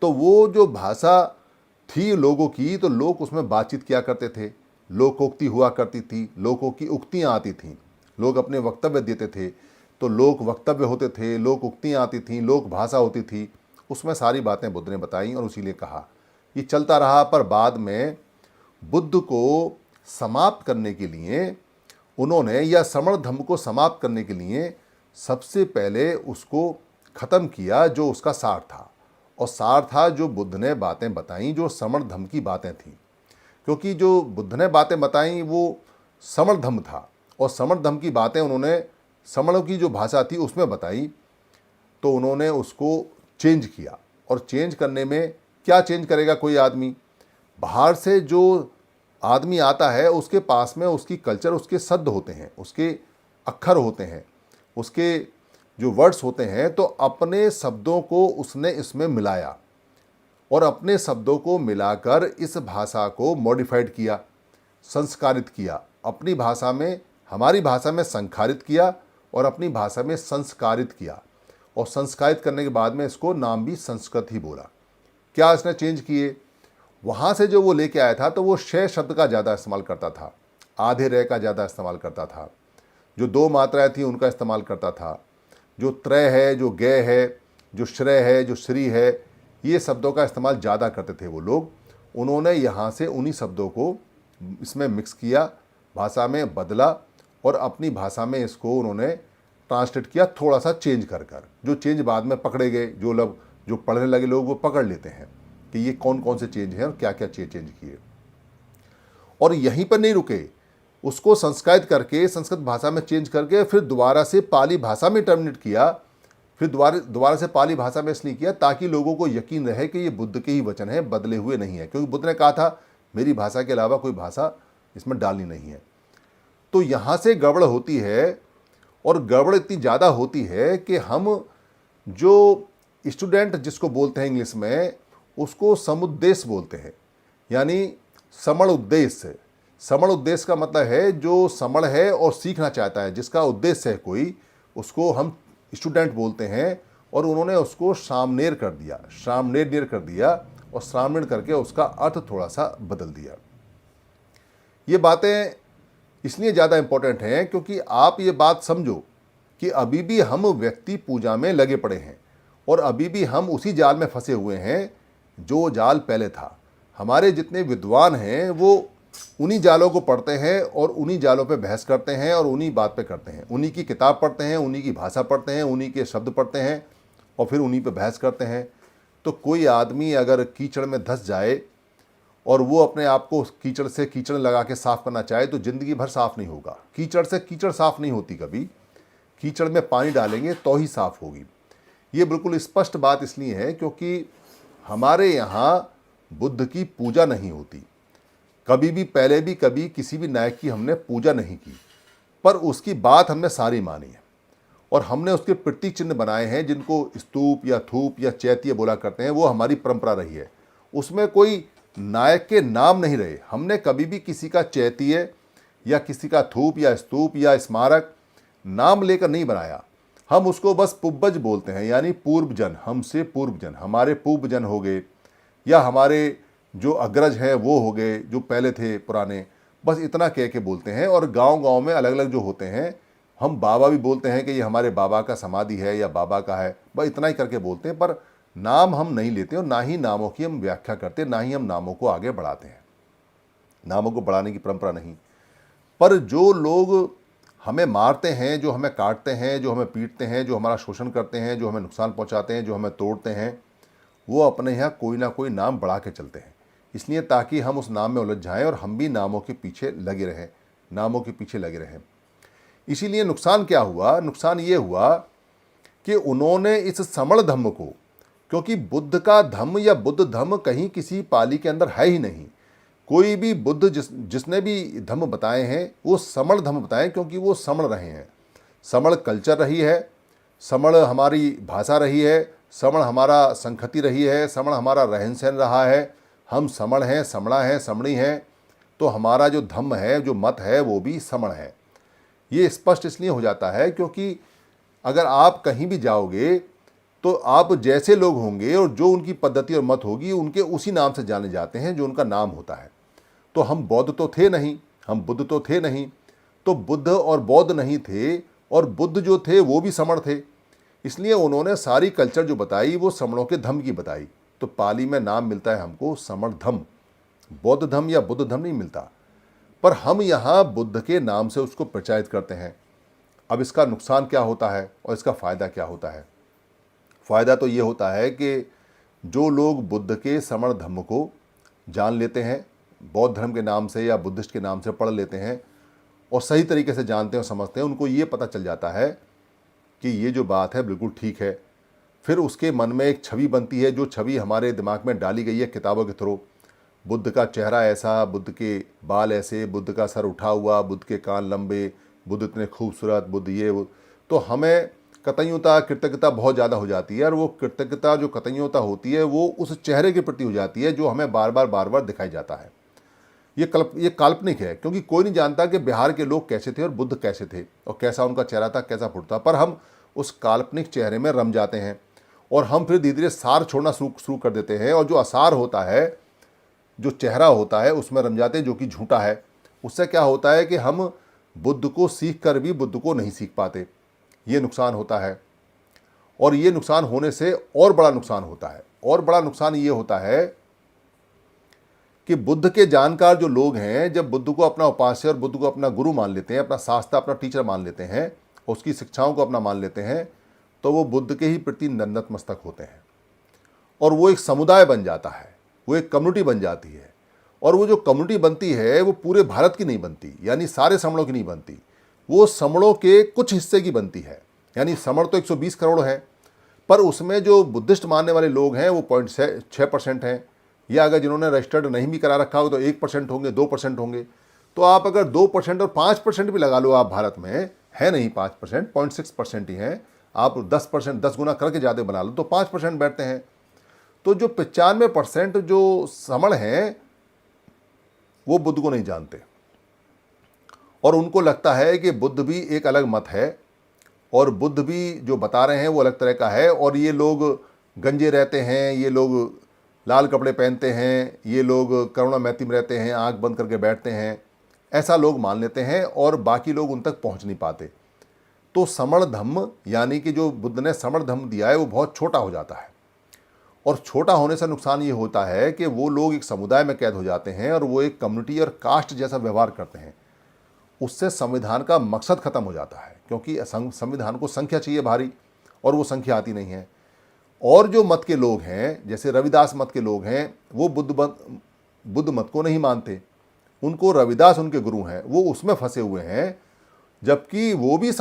तो वो जो भाषा थी लोगों की, तो लोग उसमें बातचीत किया करते थे, लोकोक्ति हुआ करती थी, लोगों की उक्तियाँ आती थीं, लोग अपने वक्तव्य देते थे, तो लोक वक्तव्य होते थे, लोक उक्तियाँ आती थीं, लोक भाषा होती थी। उसमें सारी बातें बुद्ध ने बताई और उसीलिए कहा। ये चलता रहा, पर बाद में बुद्ध को समाप्त करने के लिए उन्होंने, या समण धम्म को समाप्त करने के लिए सबसे पहले उसको ख़त्म किया जो उसका सार था। और सार था जो बुद्ध ने बातें बताई, जो समण धम्म की बातें थीं। क्योंकि जो बुद्ध ने बातें बताई वो समण धम्म था, और समण धम्म की बातें उन्होंने समणों की जो भाषा थी उसमें बताई, तो उन्होंने उसको चेंज किया। और चेंज करने में क्या चेंज करेगा कोई आदमी? बाहर से जो आदमी आता है उसके पास में उसकी कल्चर, उसके शब्द होते हैं, उसके अक्षर होते हैं, उसके जो वर्ड्स होते हैं, तो अपने शब्दों को उसने इसमें मिलाया और अपने शब्दों को मिलाकर इस भाषा को मॉडिफाइड किया, संस्कारित किया। अपनी भाषा में, हमारी भाषा में संस्कारित किया और अपनी भाषा में संस्कारित किया। और संस्कारित करने के बाद में इसको नाम भी संस्कृत ही बोला। क्या इसने चेंज किए? वहाँ से जो वो लेके आया था, तो वो शय शब्द का ज़्यादा इस्तेमाल करता था, आधे रह का ज़्यादा इस्तेमाल करता था, जो दो मात्राएं थी उनका इस्तेमाल करता था, जो त्रय है, जो गय है, जो श्रेय है, जो श्री है, ये शब्दों का इस्तेमाल ज़्यादा करते थे वो लोग। उन्होंने यहाँ से उन्हीं शब्दों को इसमें मिक्स किया, भाषा में बदला और अपनी भाषा में इसको उन्होंने ट्रांसलेट किया, थोड़ा सा चेंज कर कर। जो चेंज बाद में पकड़े गए, जो लोग जो पढ़ने लगे लोग वो पकड़ लेते हैं कि ये कौन कौन से चेंज हैं और क्या क्या चेंज किए। और यहीं पर नहीं रुके, उसको संस्कृत करके, संस्कृत भाषा में चेंज करके फिर दोबारा से पाली भाषा में टर्मिनेट किया। फिर दोबारा से पाली भाषा में इसलिए किया ताकि लोगों को यकीन रहे कि ये बुद्ध के ही वचन है, बदले हुए नहीं है। क्योंकि बुद्ध ने कहा था मेरी भाषा के अलावा कोई भाषा इसमें डालनी नहीं है। तो यहाँ से गड़बड़ होती है, और गड़बड़ इतनी ज़्यादा होती है कि हम जो स्टूडेंट जिसको बोलते हैं इंग्लिश में, उसको समुद्देश्य बोलते हैं, यानी समण उद्देश्य। समण उद्देश्य का मतलब है जो समण है और सीखना चाहता है, जिसका उद्देश्य है कोई, उसको हम स्टूडेंट बोलते हैं। और उन्होंने उसको सामनेर कर दिया, सामनेर कर दिया, और सामनेर करके उसका अर्थ थोड़ा सा बदल दिया। ये बातें इसलिए ज़्यादा इम्पोर्टेंट हैं क्योंकि आप ये बात समझो कि अभी भी हम व्यक्ति पूजा में लगे पड़े हैं, और अभी भी हम उसी जाल में फंसे हुए हैं जो जाल पहले था। हमारे जितने विद्वान हैं वो उन्हीं जालों को पढ़ते हैं और उन्हीं जालों पे बहस करते हैं और उन्हीं बात पे करते हैं, उन्हीं की किताब पढ़ते हैं, उन्हीं की भाषा पढ़ते हैं, उन्हीं के शब्द पढ़ते हैं और फिर उन्हीं पे बहस करते हैं। तो कोई आदमी अगर कीचड़ में धंस जाए और वो अपने आप को कीचड़ से कीचड़ लगा के साफ़ करना चाहे तो ज़िंदगी भर साफ़ नहीं होगा। कीचड़ से कीचड़ साफ़ नहीं होती कभी, कीचड़ में पानी डालेंगे तो ही साफ़ होगी। ये बिल्कुल स्पष्ट बात इसलिए है क्योंकि हमारे यहाँ बुद्ध की पूजा नहीं होती। कभी भी पहले भी कभी किसी भी नायक की हमने पूजा नहीं की, पर उसकी बात हमने सारी मानी है और हमने उसके प्रतीक चिन्ह बनाए हैं जिनको स्तूप या थूप या चैत्य बोला करते हैं। वो हमारी परंपरा रही है, उसमें कोई नायक के नाम नहीं रहे। हमने कभी भी किसी का चैत्य या किसी का थूप या स्तूप या स्मारक नाम लेकर नहीं बनाया। हम उसको बस पूर्वज बोलते हैं, यानी पूर्वजन, हमसे पूर्वजन, हमारे पूर्वजन हो गए या हमारे जो अग्रज हैं वो हो गए, जो पहले थे पुराने, बस इतना कह के बोलते हैं। और गांव-गांव में अलग अलग जो होते हैं, हम बाबा भी बोलते हैं कि ये हमारे बाबा का समाधि है या बाबा का है, बस इतना ही करके बोलते हैं, पर नाम हम नहीं लेते और ना ही नामों की हम व्याख्या करते, ना ही हम नामों को आगे बढ़ाते हैं। नामों को बढ़ाने की परंपरा नहीं। पर जो लोग हमें मारते हैं, जो हमें काटते हैं, जो हमें पीटते हैं, जो हमारा शोषण करते हैं, जो हमें नुकसान पहुंचाते हैं, जो हमें तोड़ते हैं, वो अपने यहाँ कोई ना कोई नाम बढ़ा के चलते हैं, इसलिए ताकि हम उस नाम में उलझ जाएं और हम भी नामों के पीछे लगे रहें, नामों के पीछे लगे रहें। इसीलिए नुकसान क्या हुआ? नुकसान ये हुआ कि उन्होंने इस समण धम्म को, क्योंकि बुद्ध का धम्म या बुद्ध धम्म कहीं किसी पाली के अंदर है ही नहीं। कोई भी बुद्ध जिसने भी धम्म बताए हैं वो समण धम्म बताए, क्योंकि वो समण रहे हैं। समण कल्चर रही है, समण हमारी भाषा रही है, समण हमारा संस्कृति रही है, समण हमारा रहन सहन रहा है। हम समण हैं, समणा हैं, समणी हैं, तो हमारा जो धम्म है, जो मत है, वो भी समण है। ये स्पष्ट इसलिए हो जाता है क्योंकि अगर आप कहीं भी जाओगे तो आप जैसे लोग होंगे और जो उनकी पद्धति और मत होगी उनके उसी नाम से जाने जाते हैं जो उनका नाम होता है। तो हम बौद्ध तो थे नहीं, हम बुद्ध तो थे नहीं, तो बुद्ध और बौद्ध नहीं थे, और बुद्ध जो थे वो भी समण थे। इसलिए उन्होंने सारी कल्चर जो बताई वो समणों के धम्म की बताई। तो पाली में नाम मिलता है हमको समण धम्म, बौद्ध धम्म या बुद्ध धम्म नहीं मिलता। पर हम यहाँ बुद्ध के नाम से उसको प्रचारित करते हैं। अब इसका नुकसान क्या होता है और इसका फ़ायदा क्या होता है? फ़ायदा तो ये होता है कि जो लोग बुद्ध के समण धम्म को जान लेते हैं, बौद्ध धर्म के नाम से या बुद्धिस्ट के नाम से पढ़ लेते हैं और सही तरीके से जानते हैं और समझते हैं, उनको ये पता चल जाता है कि ये जो बात है बिल्कुल ठीक है। फिर उसके मन में एक छवि बनती है, जो छवि हमारे दिमाग में डाली गई है किताबों के थ्रू। बुद्ध का चेहरा ऐसा, बुद्ध के बाल ऐसे, बुद्ध का सर उठा हुआ, बुद्ध के कान लंबे, बुद्ध इतने खूबसूरत, बुद्ध ये वो। तो हमें कृतज्ञता कृतज्ञता बहुत ज़्यादा हो जाती है, और वो कृतज्ञता जो कृतज्ञता होती है वो उस चेहरे के प्रति हो जाती है जो हमें बार बार दिखाई जाता है। ये काल्पनिक है, क्योंकि कोई नहीं जानता कि बिहार के लोग कैसे थे और बुद्ध कैसे थे और कैसा उनका चेहरा था, कैसा फुटता। पर हम उस काल्पनिक चेहरे में रम जाते हैं और हम फिर धीरे धीरे सार छोड़ना शुरू कर देते हैं, और जो आसार होता है, जो चेहरा होता है, उसमें रम जाते हैं, जो कि झूठा है। उससे क्या होता है कि हम बुद्ध को सीख कर भी बुद्ध को नहीं सीख पाते। ये नुकसान होता है। और ये नुकसान होने से और बड़ा नुकसान होता है। और बड़ा नुकसान ये होता है कि बुद्ध के जानकार जो लोग हैं, जब बुद्ध को अपना उपास्य और बुद्ध को अपना गुरु मान लेते हैं, अपना शास्त्र, अपना टीचर मान लेते हैं, उसकी शिक्षाओं को अपना मान लेते हैं, तो वो बुद्ध के ही प्रति नतमस्तक होते हैं। और वो एक समुदाय बन जाता है, वो एक कम्युनिटी बन जाती है। और वो जो कम्युनिटी बनती है वो पूरे भारत की नहीं बनती, यानी सारे समणों की नहीं बनती, वो समणों के कुछ हिस्से की बनती है। यानी समण तो 120 करोड़ है, पर उसमें जो बुद्धिस्ट मानने वाले लोग हैं वो 0.6% हैं, या अगर जिन्होंने रजिस्टर्ड नहीं भी करा रखा हो तो 1% होंगे, 2% होंगे। तो आप अगर 2% और 5% भी लगा लो, आप भारत में है नहीं 5%, 0.6% ही हैं, आप 10%, 10 गुना करके ज़्यादा बना लो तो 5% बैठते हैं। तो जो 95% जो समण हैं वो बुद्ध को नहीं जानते, और उनको लगता है कि बुद्ध भी एक अलग मत है, और बुद्ध भी जो बता रहे हैं वो अलग तरह का है, और ये लोग गंजे रहते हैं, ये लोग लाल कपड़े पहनते हैं, ये लोग करुणा मैती में रहते हैं, आंख बंद करके बैठते हैं, ऐसा लोग मान लेते हैं, और बाकी लोग उन तक पहुंच नहीं पाते। तो समण धम्म, यानी कि जो बुद्ध ने समण धम्म दिया है, वो बहुत छोटा हो जाता है। और छोटा होने से नुकसान ये होता है कि वो लोग एक समुदाय में कैद हो जाते हैं, और वो एक कम्युनिटी और कास्ट जैसा व्यवहार करते हैं। उससे संविधान का मकसद खत्म हो जाता है, क्योंकि संविधान को संख्या चाहिए भारी, और वो संख्या आती नहीं है। और जो मत के लोग हैं, जैसे रविदास मत के लोग हैं, वो बुद्ध मत को नहीं मानते, उनको रविदास उनके गुरु हैं, वो उसमें फंसे हुए हैं, जबकि वो भी